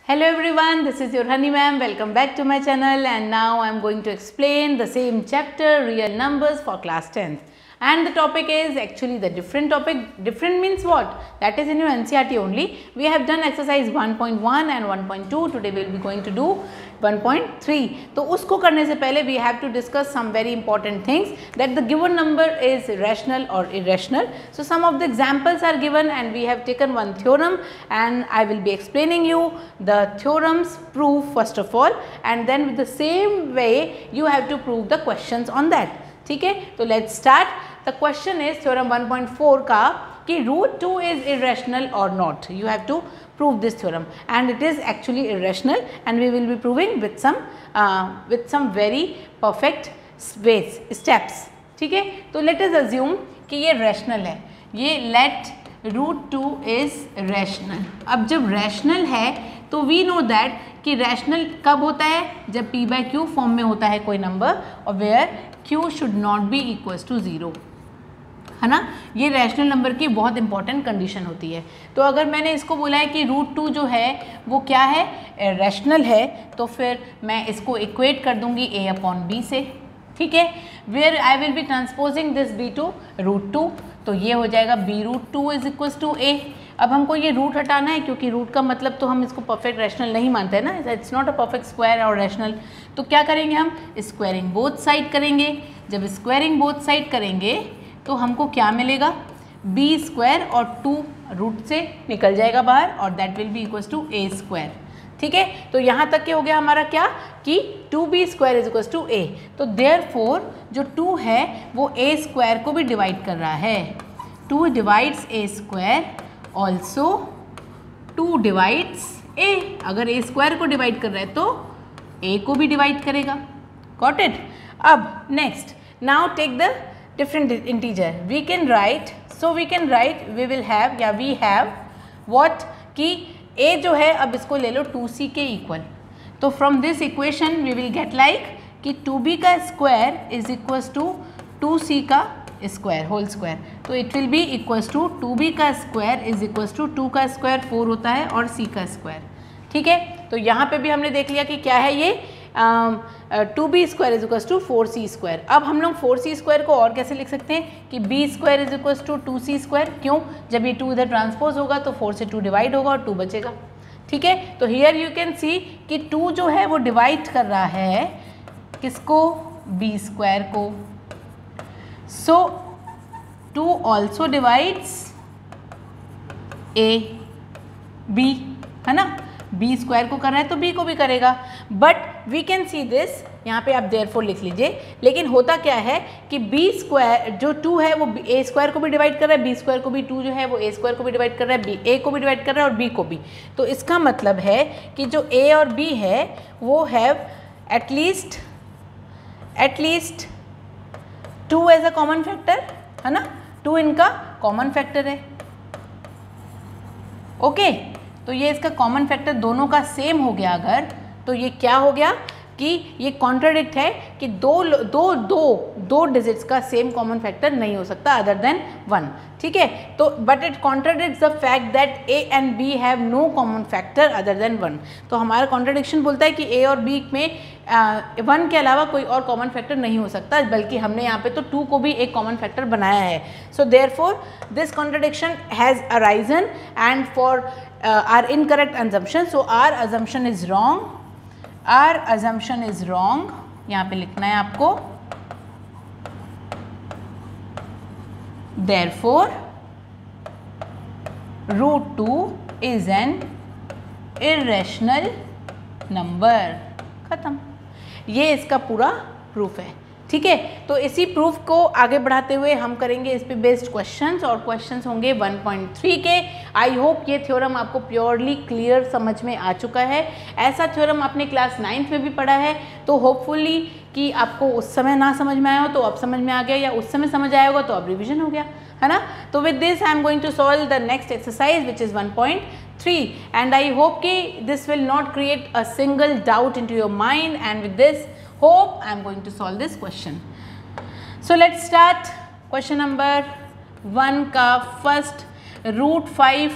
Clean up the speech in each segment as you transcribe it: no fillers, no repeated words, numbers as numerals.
Hello everyone, this is your Honey ma'am. Welcome back to my channel and now I am going to explain the same chapter, real numbers for class 10th. And the topic is actually the different topic. Different means what? That is in your NCERT only. We have done exercise 1.1 and 1.2. Today we will be going to do 1.3. तो उसको करने से पहले we have to discuss some very important things, that the given number is rational or irrational. So some of the examples are given and we have taken one theorem and I will be explaining you the theorem's proof first of all, and then with the same way you have to prove the questions on that. ठीक है, तो let's start. The question is theorem 1.4 का कि √2 is irrational or not. You have to prove this theorem and it is actually irrational and we will be proving with some very perfect ways, steps. ठीक है, तो let us assume कि ये rational है. ये let √2 is rational. अब जब rational है तो we know that कि rational कब होता है? जब p by q फॉर्म में होता है कोई नंबर और where q should not be equals to 0, है ना. ये रैशनल नंबर की बहुत इंपॉर्टेंट कंडीशन होती है. तो अगर मैंने इसको बोला है कि √2 जो है वो क्या है, रैशनल है, तो फिर मैं इसको इक्वेट कर दूंगी a/b से. ठीक है, where I will be transposing this b to √2, तो ये हो जाएगा b√2 is equals to a. अब हमको ये रूट हटाना है क्योंकि रूट का मतलब तो हम इसको परफेक्ट रैशनल नहीं मानते हैं ना, it's not a perfect square और रैशनल. तो क्या करेंगे, हम स्क्वायरिंग बोथ साइड करेंगे. जब स्क्वायरिंग बोथ साइड करेंगे तो हमको क्या मिलेगा, b² और 2 रूट से निकल जाएगा बाहर और that will be equals to a². ठीक है, तो यहाँ तक के हो गया हमारा क्या कि 2b² is equals to a. तो देयरफॉर जो 2 है वो a² को भी डिवाइड कर रहा है. 2 divides a², also 2 divides a. अगर a² को डिवाइड कर रहा है तो a को भी डिवाइड करेगा. Got it. अब next, now take the different integer. We can write, so we can write, we will have या we have what कि a जो है अब इसको ले लो 2c के इक्वल. तो from this equation we will get like कि 2b का square is equals to 2c का स्क्वायर होल स्क्वायर. तो it will be equals to 2b का स्क्वायर इज इक्वल्स टू 2 का स्क्वायर 4 होता है और c का स्क्वायर. ठीक है, तो यहाँ पे भी हमने देख लिया कि क्या है ये 2b² is equals to 4c². अब हम लोग 4c² को और कैसे लिख सकते हैं कि b² is equals to 2c². क्यों, जब ये 2 इधर ट्रांसपोज होगा तो 4 से 2 डिवाइड होगा और 2 बचेगा. ठीक है, तो हियर यू कैन सी कि 2 जो है वो डिवाइड कर रहा है किसको, b² को. सो 2 ऑल्सो डिवाइड्स b, है ना. b² को कर रहा है तो b को भी करेगा. But we can see this, यहाँ पे आप देयरफॉर लिख लीजिए. लेकिन होता क्या है कि b² जो 2 है वो a² को भी डिवाइड कर रहा है, b² को भी 2 जो है वो a² को भी डिवाइड कर रहा है, a को भी डिवाइड कर रहा है और b को भी. तो इसका मतलब है कि जो a और b है वो have at least 2 as a common factor, है ना. 2 इनका कॉमन फैक्टर है. ओके, तो ये इसका कॉमन फैक्टर दोनों का सेम हो गया अगर, तो ये क्या हो गया कि ये कॉन्ट्राडिक्ट है कि दो डिजिट्स का सेम कॉमन फैक्टर नहीं हो सकता अदर देन 1. ठीक है, तो but it contradicts the fact that a and b have no common factor other than 1. तो हमारा कॉन्ट्राडिक्शन बोलता है कि a और b में 1 के अलावा कोई और कॉमन फैक्टर नहीं हो सकता, बल्कि हमने यहाँ पे तो 2 को भी एक कॉमन फैक्टर बनाया है. So therefore this contradiction has arisen and for our incorrect assumption, so our assumption is wrong. Our assumption is wrong. यहाँ पे लिखना है आपको. Therefore, √2 is an irrational number. खत्म. ये इसका पूरा प्रूफ है. ठीक है, तो इसी प्रूफ को आगे बढ़ाते हुए हम करेंगे इस पे बेस्ड क्वेश्चंस और क्वेश्चंस होंगे 1.3 के. आई होप ये थ्योरम आपको प्योरली क्लियर समझ में आ चुका है. ऐसा थ्योरम आपने क्लास 9th में भी पढ़ा है, तो होपफुली कि आपको उस समय ना समझ में आया हो तो अब समझ में आ गया, या उस समय समझ आया होगा तो अब रिविजन हो गया, है ना. तो with this I am going to solve the next exercise which is 1.3 and I hope कि this will not create a single doubt into your mind, and with this hope I am going to solve this question. So let's start question number 1 का first √5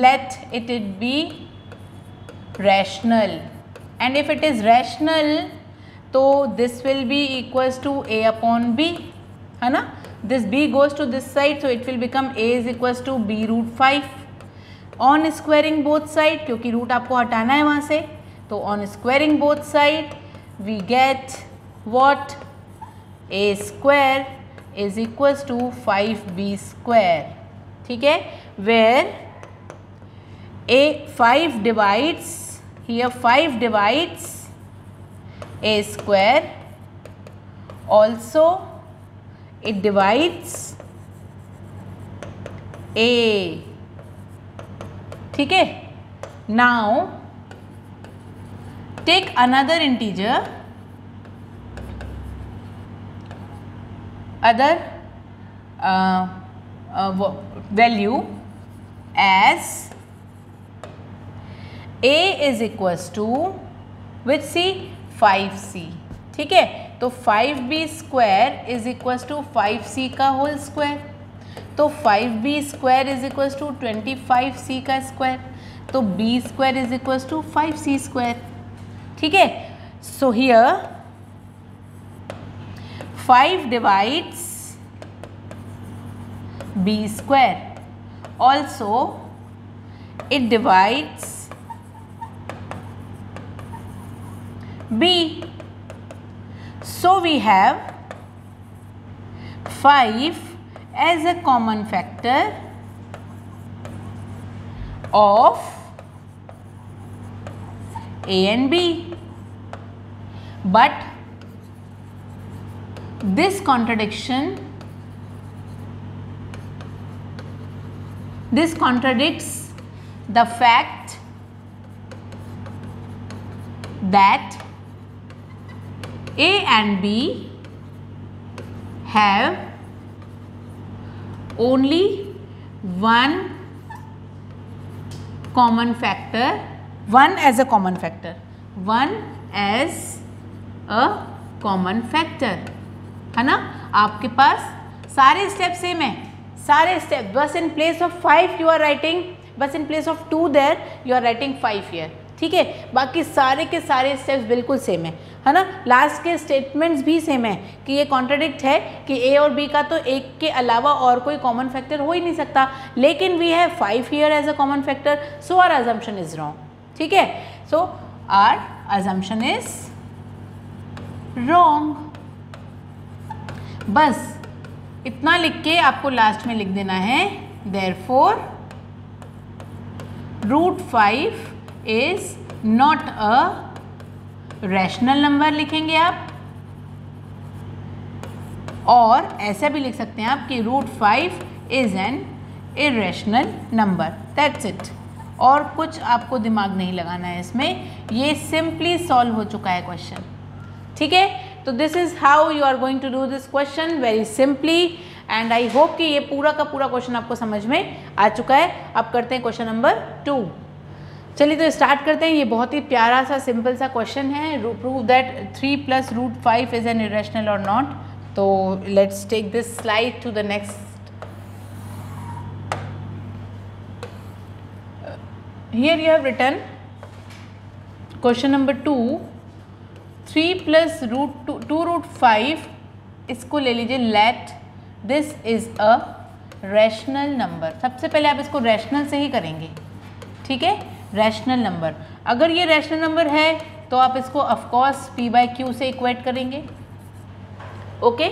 let it be rational, and if it is rational तो this will be equals to a upon b, है ना. This b goes to this side, so it will become a is equals to b root 5. On squaring both side, क्योंकि root आपको हटाना है वहाँ से, तो on squaring both side we get what, a square is equals to 5b square. ठीक है, where a 5 divides, here 5 divides a square, also it divides a. ठीक है, now take another integer, other value as a is equals to which c, 5c. ठीक है, तो 5b square is equals to 5c का whole square, तो 5b square is equals to 25c का square, तो b square is equals to 5c square. ठीक है, so here 5 divides b square, also it divides b, so we have 5 as a common factor of a and b, but this contradicts the fact that a and b have only one common factor, one as a common factor, है ना. आपके पास सारे step same है, सारे step, बस in place of 5 you are writing, बस in place of 2 there you are writing 5 here. ठीक है, बाकी सारे के सारे स्टेप्स बिल्कुल सेम है ना. लास्ट के स्टेटमेंट्स भी सेम है कि ये कॉन्ट्राडिक्ट है कि ए और बी का तो एक के अलावा और कोई कॉमन फैक्टर हो ही नहीं सकता, लेकिन we have 5 here as a common factor, so our assumption is wrong. ठीक है, so our assumption is wrong. बस इतना लिख के आपको लास्ट में लिख देना है, therefore root 5 is not a rational number लिखेंगे आप, और ऐसा भी लिख सकते हैं आप कि root 5 is an irrational number. That's it, और कुछ आपको दिमाग नहीं लगाना है इसमें, ये सिंपली सॉल्व हो चुका है क्वेश्चन. ठीक है, तो this is how you are going to do this question very simply, and I hope कि ये पूरा का पूरा क्वेश्चन आपको समझ में आ चुका है. अब करते हैं क्वेश्चन नंबर 2. चलिए तो स्टार्ट करते हैं. ये बहुत ही प्यारा सा सिंपल सा क्वेश्चन है, prove that 3 + √5 is an irrational और नॉट. तो let's take this slide to the next. Here you have written question number 2, 3 + √2√5, इसको ले लीजिए, let this is a rational number. सबसे पहले आप इसको रैशनल से ही करेंगे. ठीक है, रैशनल नंबर. अगर ये रैशनल नंबर है तो आप इसको ऑफकोर्स p/q से इक्वेट करेंगे. ओके,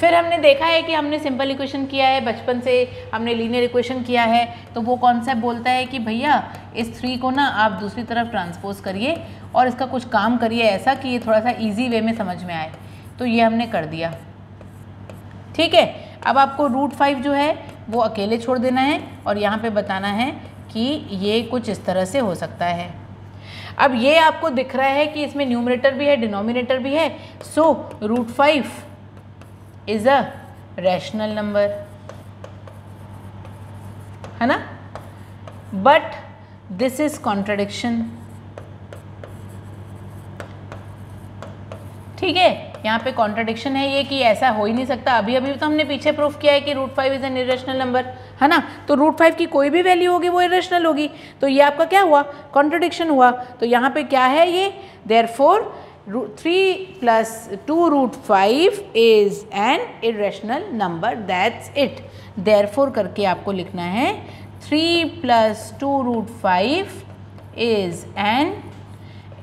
फिर हमने देखा है कि हमने सिंपल इक्वेशन किया है, बचपन से हमने लीनियर इक्वेशन किया है, तो वो कॉन्सेप्ट बोलता है कि भैया इस 3 को ना आप दूसरी तरफ ट्रांसपोज करिए और इसका कुछ काम करिए ऐसा कि ये थोड़ा सा ईजी वे में समझ में आए. तो ये हमने कर दिया. ठीक है, अब आपको √5 जो है वो अकेले छोड़ देना है और यहाँ पे बताना है कि ये कुछ इस तरह से हो सकता है. अब ये आपको दिख रहा है कि इसमें न्यूमरेटर भी है, डिनोमिनेटर भी है, सो √5 इज अ रैशनल नंबर, है ना. But this is contradiction. ठीक है, यहाँ पे कॉन्ट्रडिक्शन है ये कि ऐसा हो ही नहीं सकता। अभी अभी तो हमने पीछे प्रूफ किया है कि √5 इज एन इरेशनल नंबर, है ना। तो √5 की कोई भी वैल्यू होगी वो इरेशनल होगी। तो ये आपका क्या हुआ, कॉन्ट्रडिक्शन हुआ। तो यहाँ पे क्या है ये, therefore 3 + 2√5 is an irrational number, that's it. Therefore करके आपको लिखना है 3 + 2√5 इज एन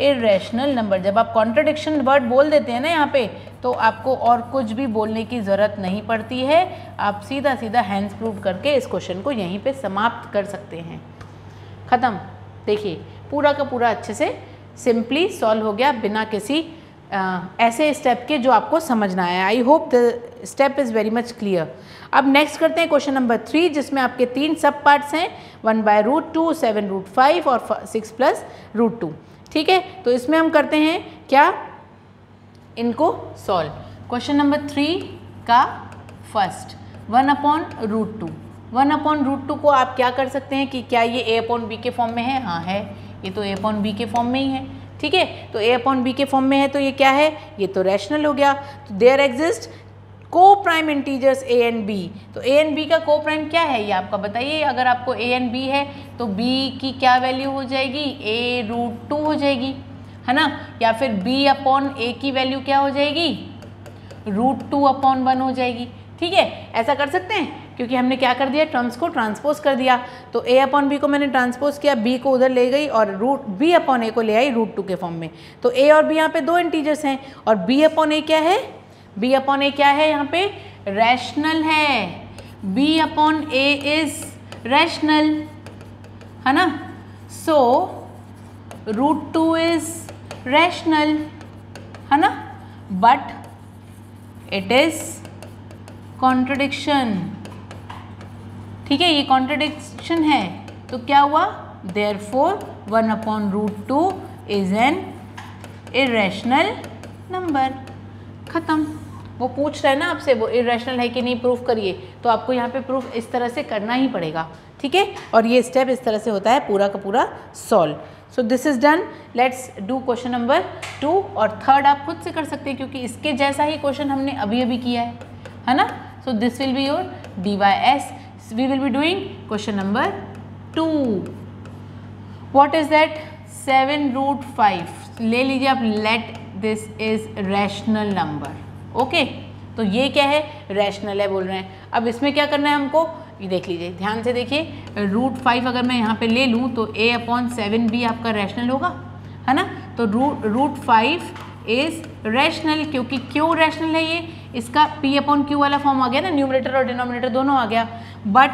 इरेशनल नंबर। जब आप कॉन्ट्रडिक्शन वर्ड बोल देते हैं ना यहाँ पे, तो आपको और कुछ भी बोलने की ज़रूरत नहीं पड़ती है। आप सीधा सीधा हैंड्स प्रूव करके इस क्वेश्चन को यहीं पे समाप्त कर सकते हैं। ख़त्म। देखिए पूरा का पूरा अच्छे से सिंपली सॉल्व हो गया बिना किसी ऐसे स्टेप के जो आपको समझना है। I hope the step is very much clear. अब नेक्स्ट करते हैं क्वेश्चन नंबर 3, जिसमें आपके 3 सब पार्ट्स हैं, 1/√2, 7√5 और 6 + √2। ठीक है, तो इसमें हम करते हैं क्या, इनको सॉल्व। क्वेश्चन नंबर 3 का फर्स्ट 1/√2। 1/√2 को आप क्या कर सकते हैं कि क्या ये a/b के फॉर्म में है? हाँ है, ये तो a/b के फॉर्म में ही है। ठीक है, तो a/b के फॉर्म में है तो ये क्या है, ये तो रैशनल हो गया। तो देयर एग्जिस्ट को prime integers a and b। तो a एंड b का को प्राइम क्या है ये आपका बताइए। अगर आपको a एंड b है तो b की क्या वैल्यू हो जाएगी, a√2 हो जाएगी, है ना। या फिर b/a की वैल्यू क्या हो जाएगी, √2/1 हो जाएगी। ठीक है, ऐसा कर सकते हैं क्योंकि हमने क्या कर दिया, टर्म्स को ट्रांसपोज कर दिया। तो a/b को मैंने ट्रांसपोज किया, b को उधर ले गई और b/a को ले आई √2 के फॉर्म में। तो a और b यहाँ पे 2 इंटीजर्स हैं और b/a क्या है, b/a क्या है यहाँ पे, रैशनल है। b/a इज रैशनल, है ना। सो √2 इज रैशनल, है ना, बट इट इज कॉन्ट्रडिक्शन। ठीक है, ये कॉन्ट्रडिक्शन है तो क्या हुआ, therefore 1/√2 is an irrational number. खत्म। वो पूछ रहा है ना आपसे वो इरेशनल है कि नहीं, प्रूफ करिए। तो आपको यहाँ पे प्रूफ इस तरह से करना ही पड़ेगा। ठीक है, और ये स्टेप इस तरह से होता है पूरा का पूरा solve. So this is done. Let's do question number 2 और थर्ड आप खुद से कर सकते हैं क्योंकि इसके जैसा ही क्वेश्चन हमने अभी अभी किया है ना। So this will be your DYS। We will be doing question number 2। What is that, 7√5 ले लीजिए आप, let this is rational number. Okay, तो ये क्या है, रैशनल है बोल रहे हैं। अब इसमें क्या करना है हमको, ये देख लीजिए, ध्यान से देखिए। √5 अगर मैं यहाँ पे ले लूँ तो a/7 भी आपका रैशनल होगा, है ना। तो √5 इज रैशनल। क्योंकि क्यों रैशनल है ये, इसका p/q वाला फॉर्म आ गया ना, न्यूमरेटर और डिनोमिनेटर दोनों आ गया। But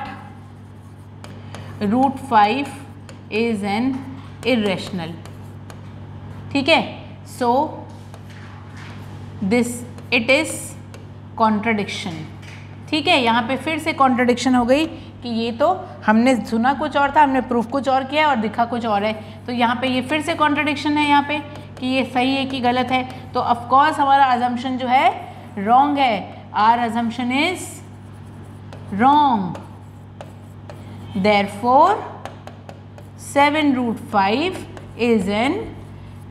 √5 is an irrational. ठीक है, so this it is contradiction. ठीक है, यहाँ पे फिर से कॉन्ट्रडिक्शन हो गई कि ये तो हमने सुना कुछ और था, हमने प्रूफ कुछ और किया और दिखा कुछ और है। तो यहाँ पे ये फिर से कॉन्ट्रडिक्शन है यहाँ पे कि ये सही है कि गलत है। तो ऑफ कोर्स हमारा अजम्पशन जो है रॉन्ग है। Our assumption is wrong. Therefore 7√5 is an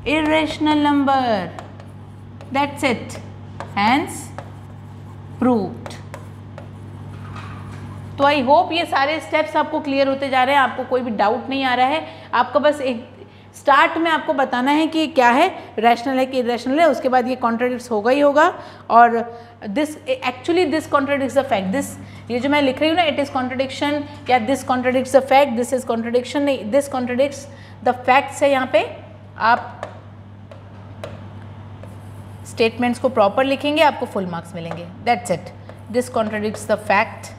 irrational number. That's it. Hence proved. तो आई होप ये सारे स्टेप्स आपको क्लियर होते जा रहे हैं, आपको कोई भी डाउट नहीं आ रहा है। आपको बस एक स्टार्ट में आपको बताना है कि क्या है, रैशनल है कि इरेशनल है, उसके बाद ये कॉन्ट्रडिक्ट्स होगा ही होगा। और this actually this contradicts the fact, this ये जो मैं लिख रही हूँ ना, इट इज़ कॉन्ट्रडिक्शन या this contradicts the fact, this is contradiction नहीं, दिस कॉन्ट्रडिक्ट्स द फैक्ट्स है। यहाँ पे आप स्टेटमेंट्स को प्रॉपर लिखेंगे, आपको फुल मार्क्स मिलेंगे। That's it. This contradicts the fact,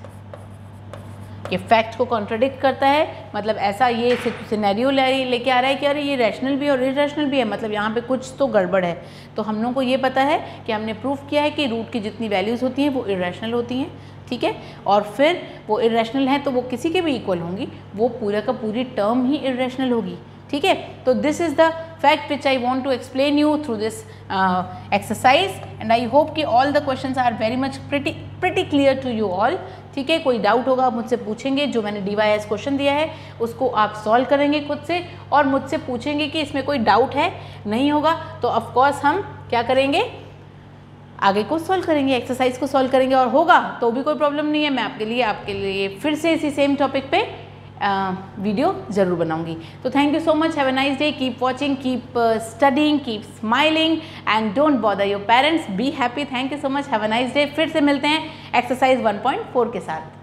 ये फैक्ट को कॉन्ट्रडिक्ट करता है, मतलब ऐसा ये सिनेरियो लेके आ रहा है कि अरे ये रैशनल भी और इरेशनल भी है, मतलब यहाँ पे कुछ तो गड़बड़ है। तो हम लोगों को ये पता है कि हमने प्रूफ किया है कि रूट की जितनी वैल्यूज़ होती हैं वो इरेशनल होती हैं। ठीक है, और फिर वो इरेशनल हैं तो वो किसी के भी इक्वल होंगी, वो पूरा का पूरी टर्म ही इरेशनल होगी। ठीक है, तो this is the fact which I want to explain you through this exercise and I hope कि all the questions are very much pretty clear to you all. ठीक है, कोई डाउट होगा मुझसे पूछेंगे, जो मैंने DYS क्वेश्चन दिया है उसको आप सॉल्व करेंगे खुद से और मुझसे पूछेंगे कि इसमें कोई डाउट है। नहीं होगा तो ऑफकोर्स हम क्या करेंगे, आगे को सॉल्व करेंगे, एक्सरसाइज को सॉल्व करेंगे और होगा तो भी कोई प्रॉब्लम नहीं है, मैं आपके लिए फिर से इसी सेम टॉपिक पे वीडियो ज़रूर बनाऊंगी। तो thank you so much, have a nice day, keep watching, keep studying, keep smiling and don't bother your parents, be happy. Thank you so much, have a nice day. फिर से मिलते हैं exercise 1.4 के साथ।